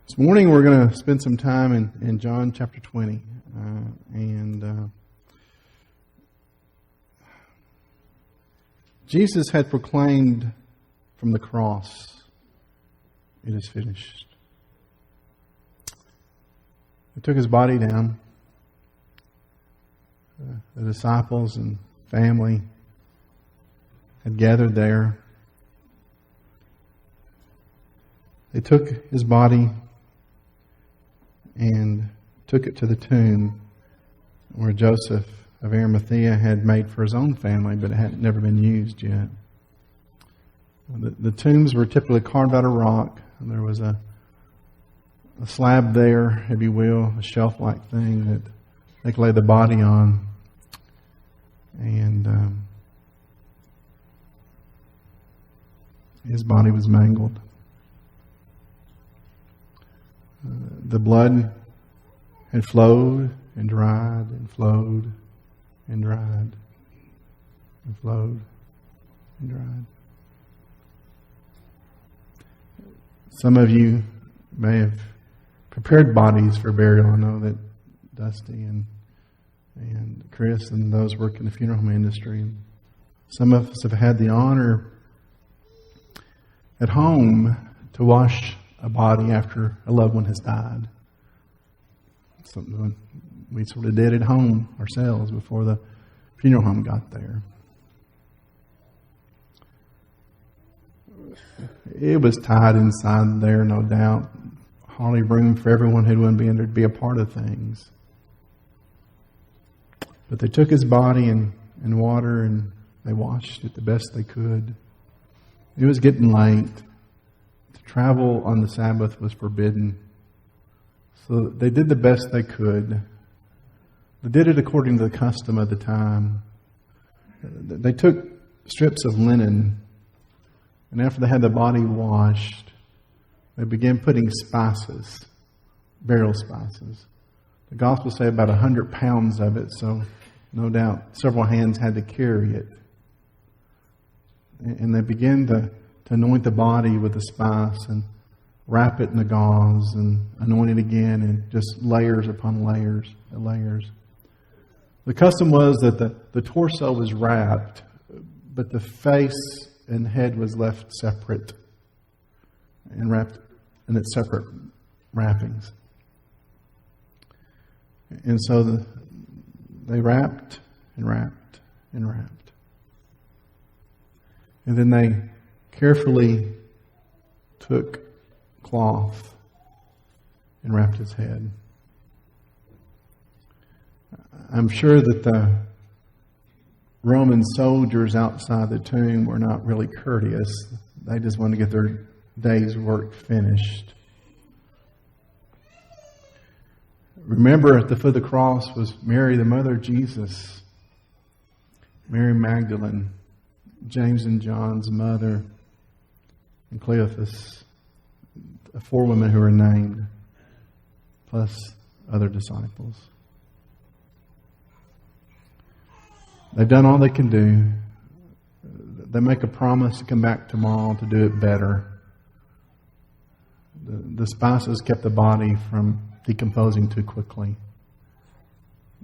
This morning we're going to spend some time in John chapter 20. Jesus had proclaimed from the cross, "It is finished." He took his body down. The disciples and family had gathered there. They took his body and took it to the tomb where Joseph of Arimathea had made for his own family, but it had never been used yet. The tombs were typically carved out of rock, and there was a slab there, if you will, a shelf-like thing that they could lay the body on. And his body was mangled. The blood had flowed and dried and flowed and dried and flowed and dried. Some of you may have prepared bodies for burial. I know that Dusty and Chris and those work in the funeral home industry. And some of us have had the honor at home to wash a body after a loved one has died. Something we sort of did at home ourselves before the funeral home got there. It was tied inside there, no doubt. Hardly room for everyone who wouldn't be in there to be a part of things. But they took his body in water and they washed it the best they could. It was getting late. Travel on the Sabbath was forbidden. So they did the best they could. They did it according to the custom of the time. They took strips of linen, and after they had the body washed, they began putting spices, burial spices. The Gospels say about 100 pounds of it, so no doubt several hands had to carry it. And they began to anoint the body with the spice and wrap it in the gauze and anoint it again, and just layers upon layers and layers. The custom was that the torso was wrapped, but the face and head was left separate and wrapped in its separate wrappings. And so they wrapped and wrapped and wrapped. And then they carefully took cloth and wrapped his head. I'm sure that the Roman soldiers outside the tomb were not really courteous. They just wanted to get their day's work finished. Remember, at the foot of the cross was Mary, the mother of Jesus, Mary Magdalene, James and John's mother, and Cleophas, 4 women who are named, plus other disciples. They've done all they can do. They make a promise to come back tomorrow to do it better. The spices kept the body from decomposing too quickly.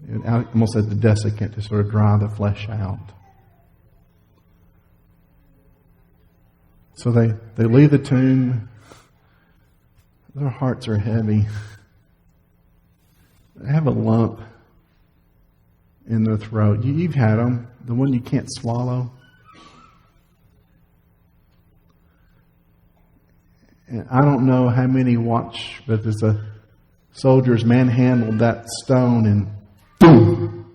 It almost as the desiccant to sort of dry the flesh out. So they leave the tomb. Their hearts are heavy. They have a lump in their throat. You've had them, the one you can't swallow. And I don't know how many watch, but as the soldiers manhandled that stone and boom,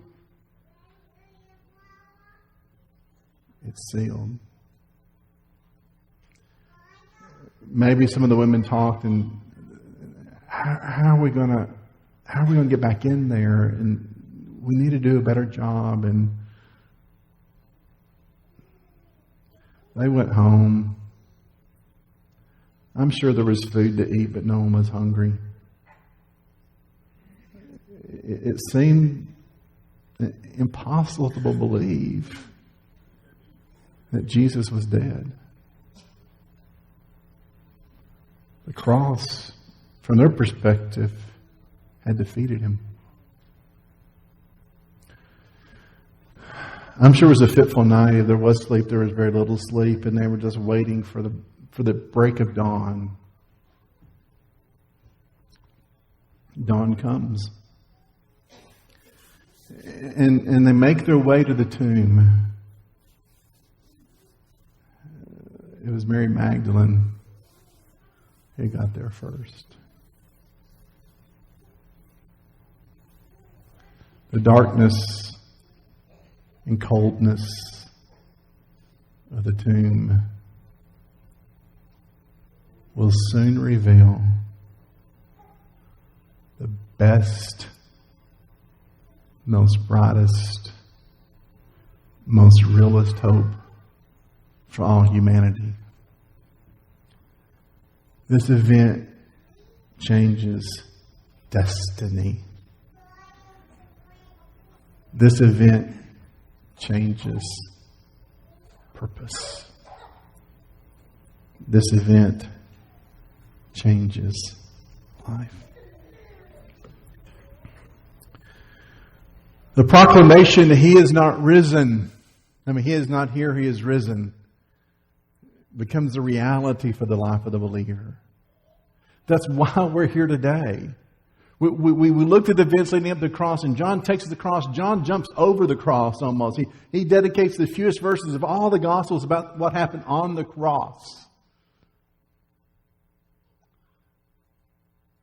it's sealed. Maybe some of the women talked, and how are we going to get back in there? And we need to do a better job. And they went home. I'm sure there was food to eat, but no one was hungry. It seemed impossible to believe that Jesus was dead. The cross from their perspective, had defeated him. I'm sure it was a fitful night. If there was sleep, there was very little sleep, and they were just waiting for the break of dawn. Dawn comes. And they make their way to the tomb. It was Mary Magdalene who got there first. The darkness and coldness of the tomb will soon reveal the best, most brightest, most realist hope for all humanity. This event changes destiny. This event changes purpose. This event changes life. The proclamation that He is not risen, He is not here, He is risen, becomes the reality for the life of the believer. That's why we're here today. We looked at the events leading up to the cross, and John takes the cross. John jumps over the cross almost. He dedicates the fewest verses of all the Gospels about what happened on the cross.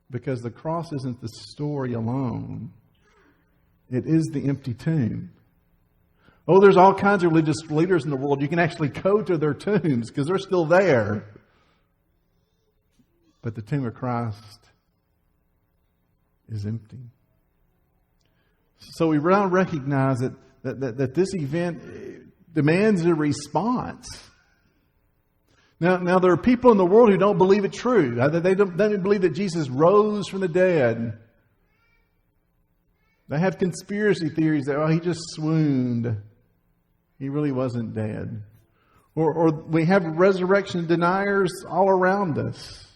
Because the cross isn't the story alone. It is the empty tomb. Oh, there's all kinds of religious leaders in the world. You can actually go to their tombs because they're still there. But the tomb of Christ is empty. So we now recognize that this event demands a response. Now there are people in the world who don't believe it true. They don't believe that Jesus rose from the dead. They have conspiracy theories that, He just swooned. He really wasn't dead. Or we have resurrection deniers all around us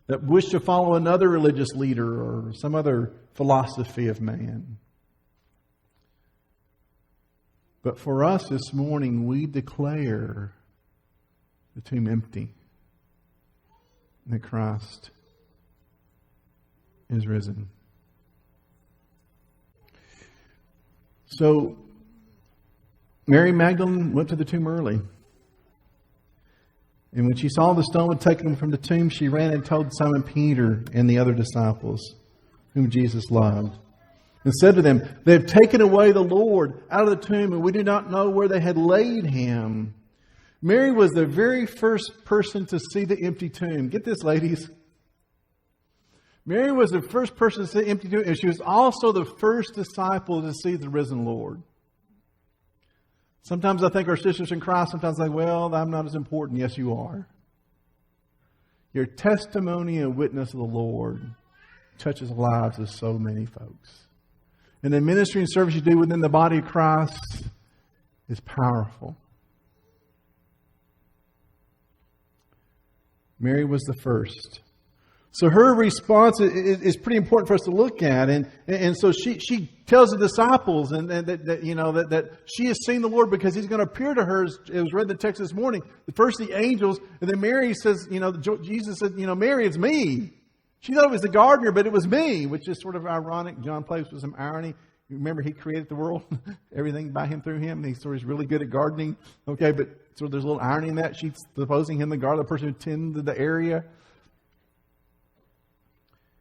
that wish to follow another religious leader or some other philosophy of man. But for us this morning, we declare the tomb empty and that Christ is risen. So, Mary Magdalene went to the tomb early. And when she saw the stone had taken from the tomb, she ran and told Simon Peter and the other disciples whom Jesus loved, and said to them, "They have taken away the Lord out of the tomb, and we do not know where they had laid Him." Mary was the very first person to see the empty tomb. Get this, ladies. Mary was the first person to see the empty tomb, and she was also the first disciple to see the risen Lord. Sometimes I think our sisters in Christ, sometimes like, well, I'm not as important. Yes, you are. Your testimony and witness of the Lord touches the lives of so many folks. And the ministry and service you do within the body of Christ is powerful. Mary was the first. So her response is pretty important for us to look at, and so she tells the disciples that she has seen the Lord because He's going to appear to her. As it was read in the text this morning. First the angels, and then Mary says, Jesus said, Mary, it's me. She thought it was the gardener, but it was me, which is sort of ironic. John plays with some irony. You remember He created the world, everything by Him, through Him. And He's sort of really good at gardening. Okay, but so there's a little irony in that. She's supposing Him the gardener, the person who tended the area.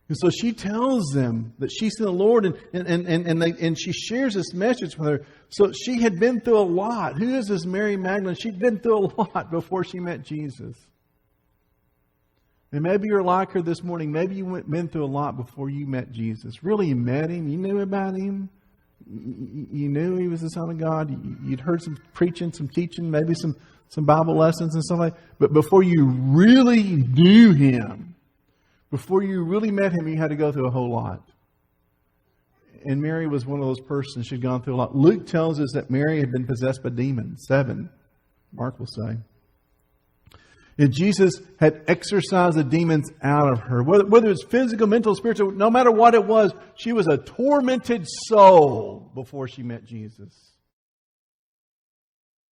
And so she tells them that she's seen the Lord, and she shares this message with her. So she had been through a lot. Who is this Mary Magdalene? She'd been through a lot before she met Jesus. And maybe you're like her this morning. Maybe you been through a lot before you met Jesus. Really, you met Him. You knew about Him. You knew He was the Son of God. You'd heard some preaching, some teaching, maybe some Bible lessons and stuff like that. But before you really knew Him, before you really met Him, you had to go through a whole lot. And Mary was one of those persons. She'd gone through a lot. Luke tells us that Mary had been possessed by demons. 7, Mark will say. And Jesus had exorcised the demons out of her. Whether it's physical, mental, spiritual, no matter what it was, she was a tormented soul before she met Jesus.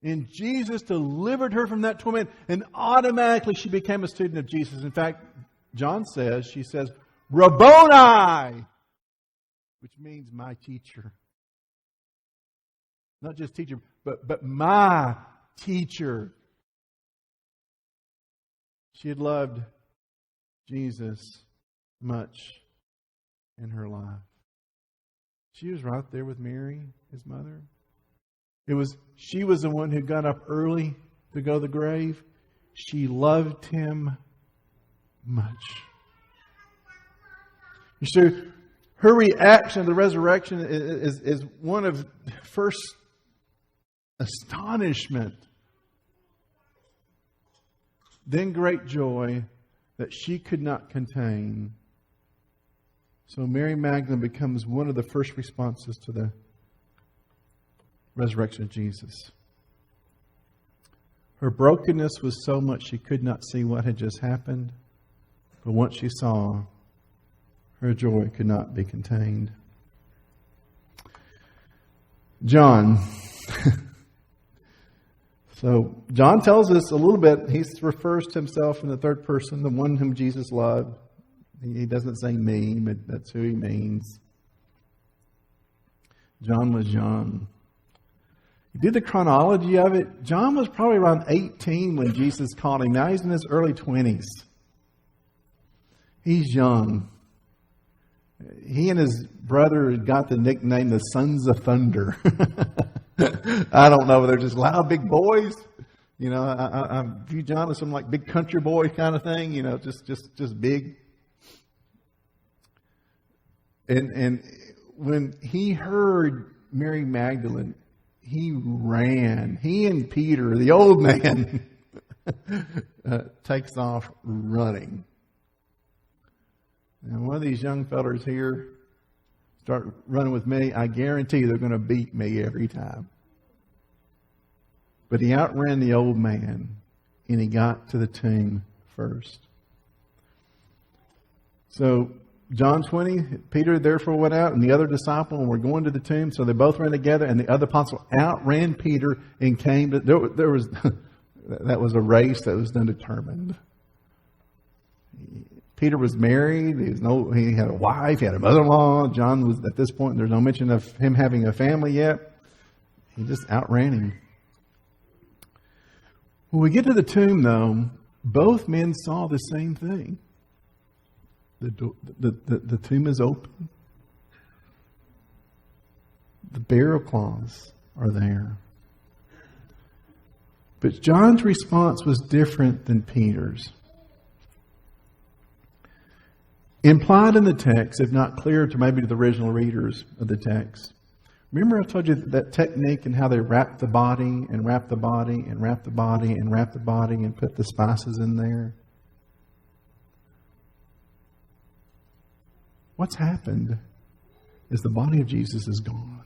And Jesus delivered her from that torment, and automatically she became a student of Jesus. In fact, she says, Rabboni, which means my teacher. Not just teacher, but my teacher. She had loved Jesus much in her life. She was right there with Mary, his mother. She was the one who got up early to go to the grave. She loved him much. You see, her reaction to the resurrection is one of first astonishment, then great joy that she could not contain. So Mary Magdalene becomes one of the first responses to the resurrection of Jesus. Her brokenness was so much she could not see what had just happened. But once she saw, her joy could not be contained. John. So John tells us a little bit. He refers to himself in the third person, the one whom Jesus loved. He doesn't say me, but that's who he means. John was young. You did the chronology of it. John was probably around 18 when Jesus called him. Now he's in his early 20s. He's young. He and his brother got the nickname the Sons of Thunder. I don't know. They're just loud, big boys. You know, I view John as some like big country boy kind of thing. You know, just big. And when he heard Mary Magdalene, he ran. He and Peter, the old man, takes off running. And one of these young fellers here start running with me. I guarantee they're going to beat me every time. But he outran the old man, and he got to the tomb first. So John 20, Peter therefore went out, and the other disciple, and were going to the tomb. So they both ran together, and the other apostle outran Peter and came. There was that was a race that was undetermined. Peter was married. He had a wife. He had a mother-in-law. John was, at this point, there's no mention of him having a family yet. He just outran him. When we get to the tomb, though, both men saw the same thing. The tomb is open. The burial cloths are there. But John's response was different than Peter's. Implied in the text, if not clear to maybe the original readers of the text. Remember I told you that technique and how they wrap the body and wrap the body and wrap the body and wrap the body and put the spices in there? What's happened is the body of Jesus is gone.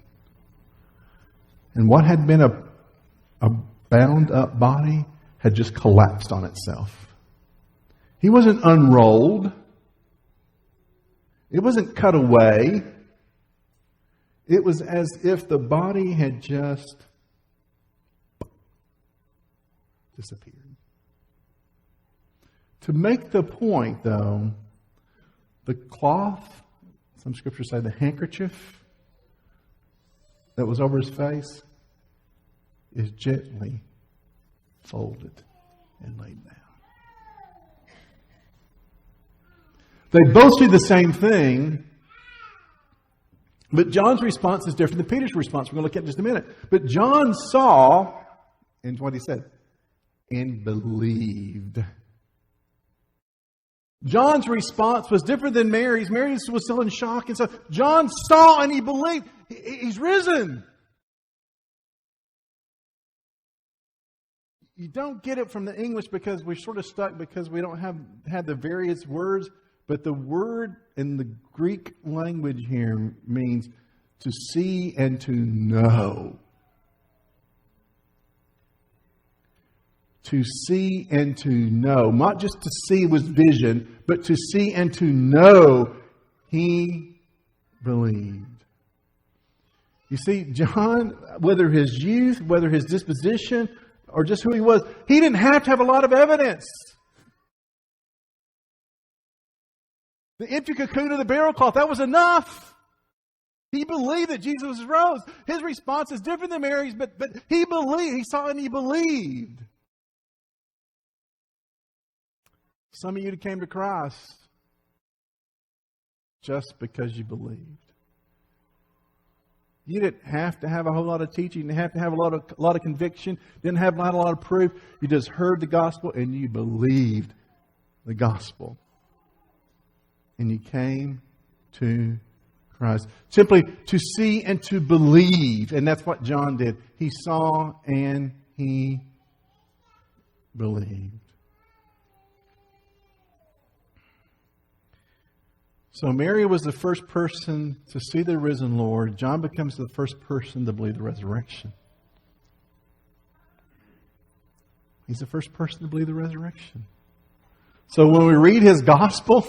And what had been a bound up body had just collapsed on itself. He wasn't unrolled. It wasn't cut away. It was as if the body had just disappeared. To make the point, though, the cloth, some scriptures say the handkerchief that was over his face, is gently folded and laid down. They both do the same thing, but John's response is different than Peter's response. We're going to look at it in just a minute. But John saw, and what he said, and believed. John's response was different than Mary's. Mary was still in shock. And so John saw and he believed. He's risen. You don't get it from the English because we're sort of stuck because we don't have the various words. But the word in the Greek language here means to see and to know. to see and to know. Not just to see was vision, but to see and to know he believed. You see, John, whether his youth, whether his disposition, or just who he was, he didn't have to have a lot of evidence. The empty cocoon of the burial cloth, that was enough. He believed that Jesus rose. His response is different than Mary's, but he believed. He saw and he believed. Some of you came to Christ just because you believed. You didn't have to have a whole lot of teaching. You didn't have to have a lot of conviction. Didn't have not a lot of proof. You just heard the gospel and you believed the gospel. And you came to Christ. Simply to see and to believe. And that's what John did. He saw and he believed. So Mary was the first person to see the risen Lord. John becomes the first person to believe the resurrection. He's the first person to believe the resurrection. So when we read his gospel,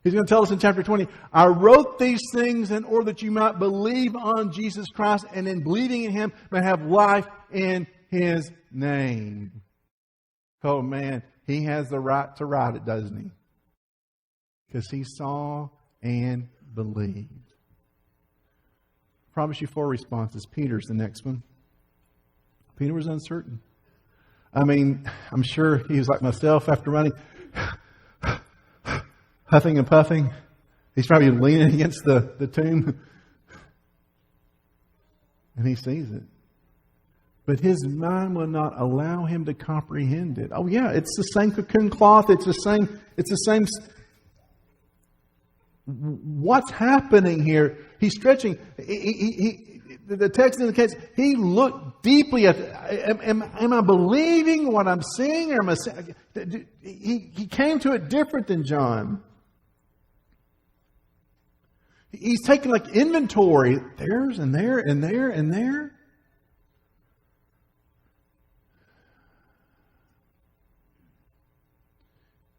he's going to tell us in chapter 20, I wrote these things in order that you might believe on Jesus Christ, and in believing in him may have life in his name. Oh man, he has the right to write it, doesn't he? Because he saw and believed. I promise you 4 responses. Peter's the next one. Peter was uncertain. I mean, I'm sure he was like myself after running, huffing and puffing. He's probably leaning against the tomb. And he sees it. But his mind will not allow him to comprehend it. Oh yeah, it's the same cocoon cloth. It's the same. What's happening here? He's stretching. The text indicates he looked deeply at. Am I believing what I'm seeing? Or am I? He came to it different than John. He's taking like inventory. There's and there and there and there.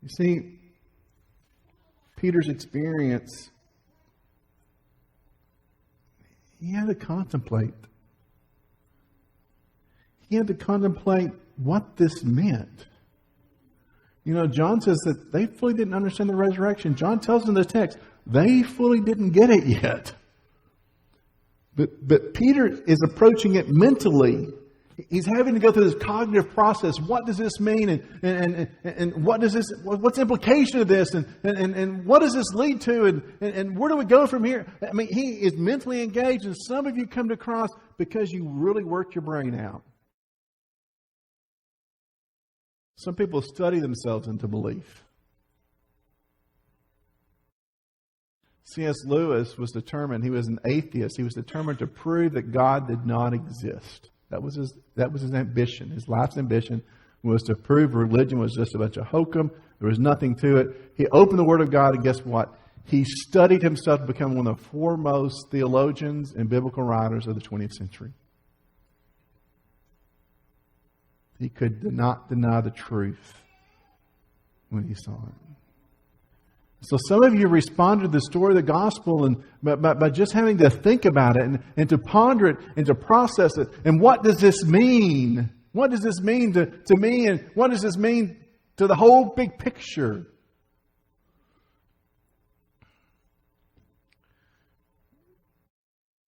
You see, Peter's experience, he had to contemplate. He had to contemplate what this meant. You know, John says that they fully didn't understand the resurrection. John tells in the text, they fully didn't get it yet. But Peter is approaching it mentally. He's having to go through this cognitive process. What does this mean? And what does this? What's the implication of this? And what does this lead to? And where do we go from here? I mean, he is mentally engaged. And some of you come to Christ because you really worked your brain out. Some people study themselves into belief. C.S. Lewis was determined. He was an atheist. He was determined to prove that God did not exist. That was his ambition. His life's ambition was to prove religion was just a bunch of hokum. There was nothing to it. He opened the Word of God, and guess what? He studied himself to become one of the foremost theologians and biblical writers of the 20th century. He could not deny the truth when he saw it. So some of you responded to the story of the gospel and by just having to think about it and to ponder it and to process it. And what does this mean? What does this mean to me? And what does this mean to the whole big picture?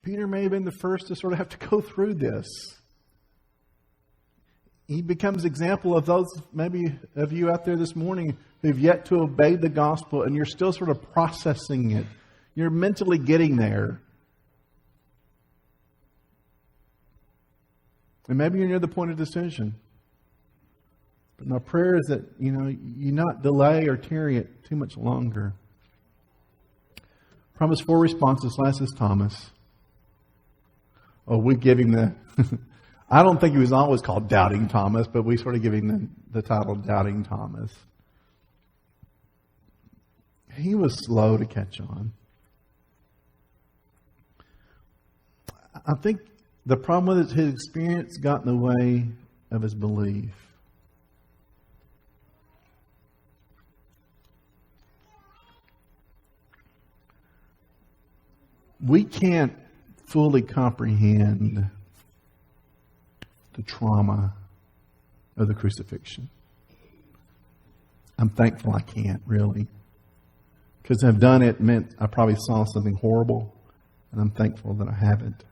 Peter may have been the first to sort of have to go through this. He becomes example of those maybe of you out there this morning who've yet to obey the gospel and you're still sort of processing it. You're mentally getting there. And maybe you're near the point of decision. But my prayer is that, you not delay or tarry it too much longer. Promise 4 responses. Last is Thomas. Oh, we give him the... I don't think he was always called Doubting Thomas, but we sort of give him the title Doubting Thomas. He was slow to catch on. I think the problem with his experience got in the way of his belief. we can't fully comprehend the trauma of the crucifixion. I'm thankful I can't, really. Because I've done it meant I probably saw something horrible, and I'm thankful that I haven't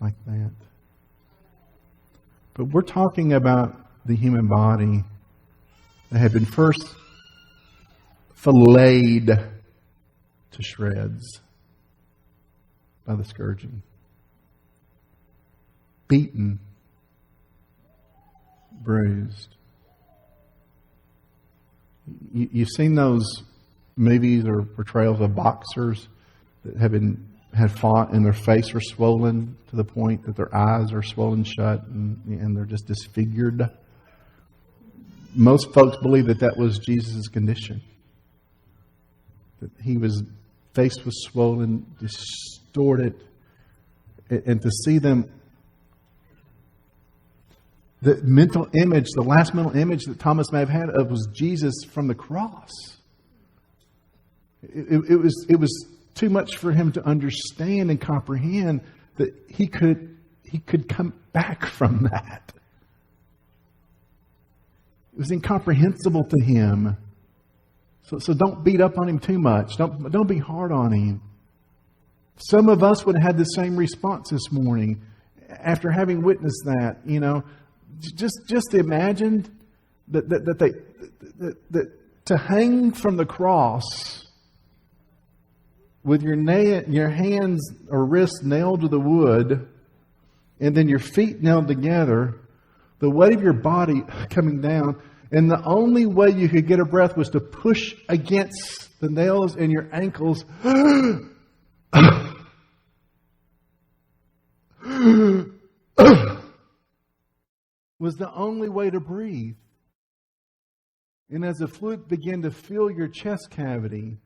like that. But we're talking about the human body that had been first filleted to shreds by the scourging, beaten, bruised. You've seen those movies or portrayals of boxers that have fought and their face are swollen to the point that their eyes are swollen shut and they're just disfigured. Most folks believe that was Jesus' condition. That his face was swollen, distorted, and to see them, the last mental image that Thomas may have had of was Jesus from the cross. It was too much for him to understand and comprehend that he could come back from that. It was incomprehensible to him. So don't beat up on him too much. Don't be hard on him. Some of us would have had the same response this morning after having witnessed that. You know, just imagine that to hang from the cross with your hands or wrists nailed to the wood, and then your feet nailed together, the weight of your body coming down, and the only way you could get a breath was to push against the nails in your ankles. Was the only way to breathe. And as the fluid began to fill your chest cavity,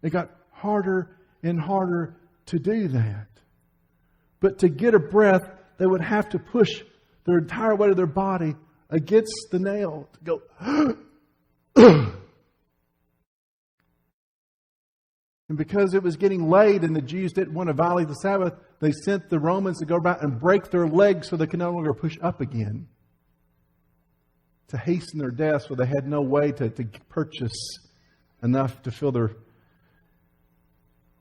it got harder and harder to do that. But to get a breath, they would have to push their entire weight of their body against the nail to go. And because it was getting late and the Jews didn't want to violate the Sabbath, they sent the Romans to go about and break their legs so they could no longer push up again, to hasten their death, so they had no way to purchase enough to fill their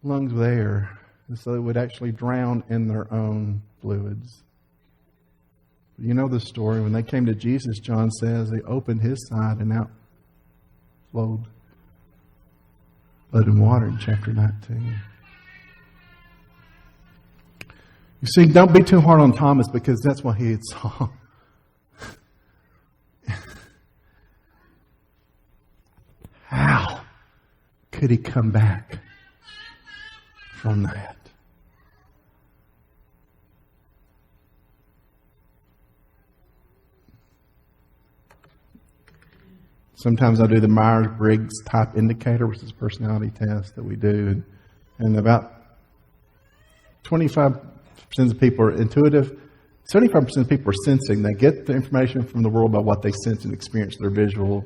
lungs with air, and so they would actually drown in their own fluids. You know the story. When they came to Jesus, John says, they opened his side and out flowed blood and water in chapter 19. You see, don't be too hard on Thomas, because that's what he had saw. How could he come back from that? Sometimes I do the Myers-Briggs type indicator, which is a personality test that we do. And about 25% of people are intuitive. 75% of people are sensing. They get the information from the world by what they sense and experience, their visual,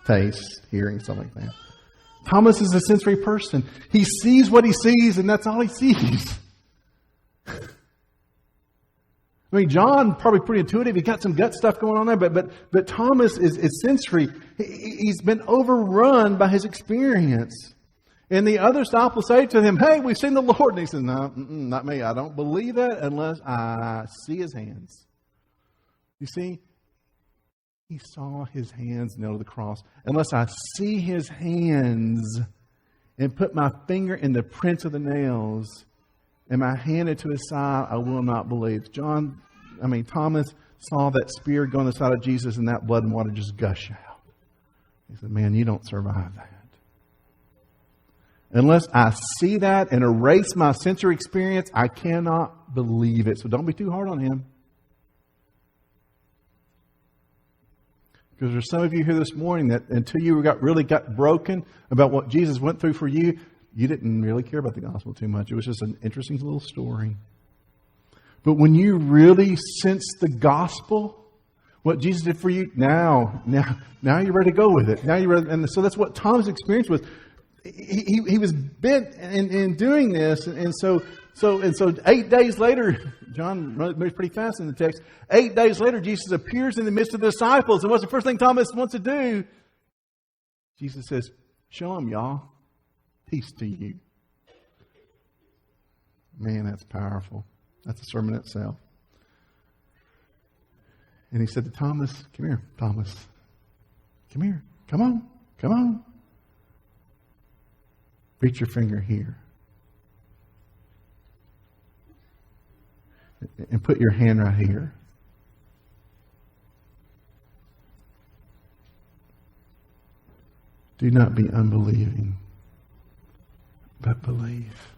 taste, hearing, something like that. Thomas is a sensory person. He sees what he sees, and that's all he sees. I mean, John, probably pretty intuitive. He got some gut stuff going on there, but Thomas is sensory. He's been overrun by his experience. And the other disciples say to him, "Hey, we've seen the Lord." And he says, "No, not me. I don't believe that unless I see his hands." You see, he saw his hands nailed to the cross. Unless I see his hands and put my finger in the prints of the nails and my hand into his side, I will not believe. Thomas saw that spear go on the side of Jesus and that blood and water just gush out. He said, "Man, you don't survive that. Unless I see that and erase my sensory experience, I cannot believe it." So don't be too hard on him. Because there's some of you here this morning that until you really got broken about what Jesus went through for you, you didn't really care about the gospel too much. It was just an interesting little story. But when you really sense the gospel, what Jesus did for you, now you're ready to go with it. Now you're ready, and so that's what Thomas experienced with. he was bent in doing this, and so 8 days later, John moves pretty fast in the text. 8 days later, Jesus appears in the midst of the disciples, and what's the first thing Thomas wants to do? Jesus says, "Shalom, y'all. Peace to you." Man, that's powerful. That's a sermon itself. And he said to Thomas, "Come here, Thomas. Come here. Come on. Come on. Reach your finger here. And put your hand right here. Do not be unbelieving, but believe."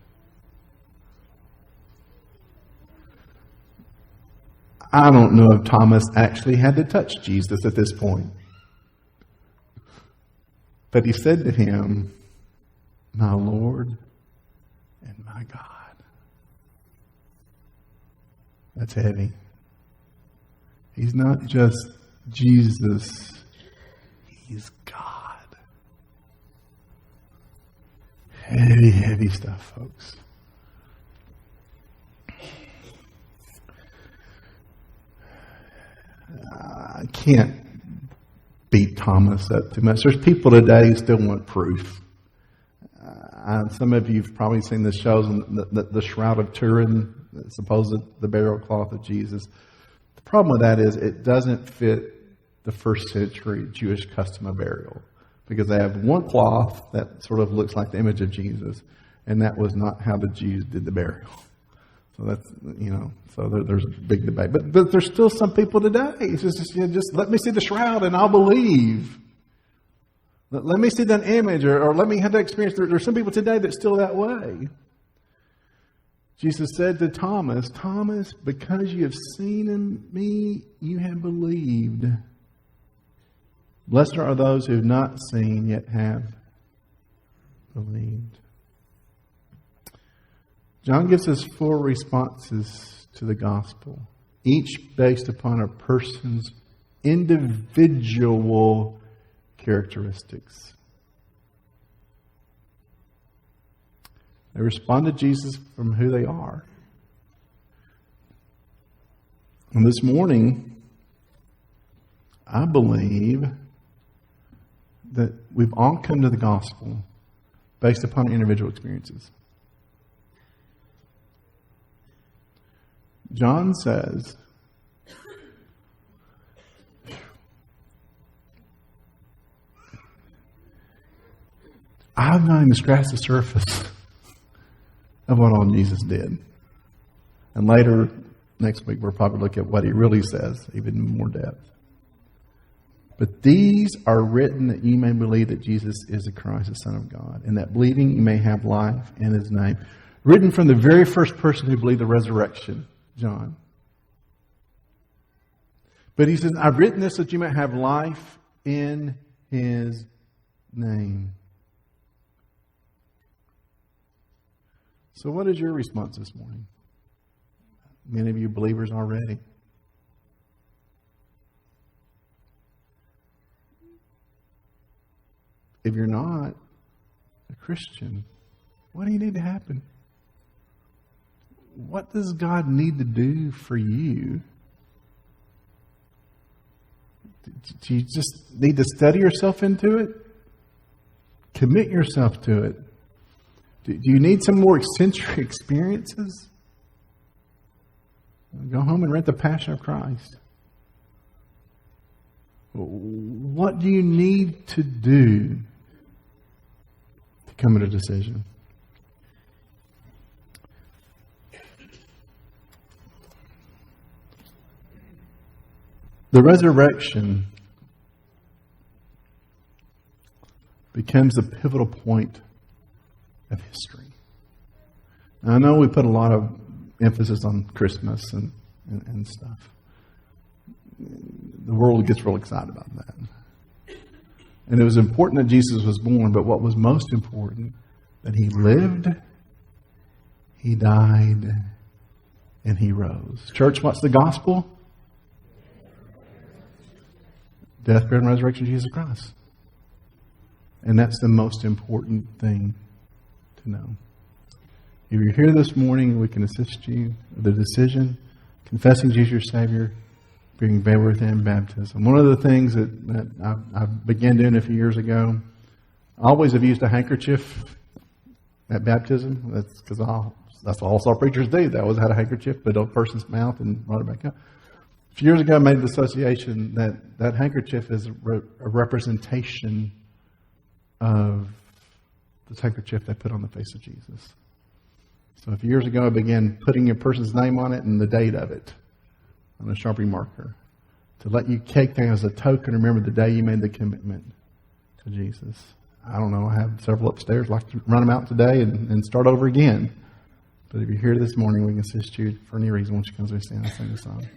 I don't know if Thomas actually had to touch Jesus at this point. But he said to him, "My Lord and my God." That's heavy. He's not just Jesus, he's God. Heavy, heavy stuff, folks. I can't beat Thomas up too much. There's people today who still want proof. Some of you have probably seen the shows, the Shroud of Turin, supposed the burial cloth of Jesus. The problem with that is it doesn't fit the first century Jewish custom of burial, because they have one cloth that sort of looks like the image of Jesus, and that was not how the Jews did the burial. So that's, so there's a big debate. But there's still some people today. It's just let me see the shroud and I'll believe. Let me see that image, or let me have that experience. There's some people today that's still that way. Jesus said to Thomas, "Thomas, because you have seen me, you have believed. Blessed are those who have not seen yet have believed." John gives us 4 responses to the gospel, each based upon a person's individual characteristics. They respond to Jesus from who they are. And this morning, I believe that we've all come to the gospel based upon individual experiences. John says, I've not even scratched the surface of what all Jesus did. And later, next week, we'll probably look at what he really says, even in more depth. But these are written that you may believe that Jesus is the Christ, the Son of God, and that believing you may have life in his name. Written from the very first person who believed the resurrection, John. But he says, I've written this that you might have life in his name. So what is your response this morning? Many of you believers already. If you're not a Christian, what do you need to happen? What does God need to do for you? Do you just need to study yourself into it? Commit yourself to it. Do you need some more eccentric experiences? Go home and read The Passion of Christ. What do you need to do to come to a decision? The resurrection becomes the pivotal point of history. Now, I know we put a lot of emphasis on Christmas and stuff. The world gets real excited about that. And it was important that Jesus was born, but what was most important, that he lived, he died, and he rose. Church, what's the gospel? Death, burial, and resurrection of Jesus Christ. And that's the most important thing to know. If you're here this morning, we can assist you with the decision, confessing Jesus your Savior, being buried with Him in baptism. One of the things that I began doing a few years ago, I always have used a handkerchief at baptism. That's because that's all our preachers do. They always had a handkerchief, put it on a person's mouth and brought it back up. A few years ago, I made the association that handkerchief is a representation of the handkerchief they put on the face of Jesus. So a few years ago, I began putting a person's name on it and the date of it on a Sharpie marker to let you take that as a token. Remember the day you made the commitment to Jesus. I don't know. I have several upstairs. I'd like to run them out today and start over again. But if you're here this morning, we can assist you for any reason. Once you come to stand and sing the song.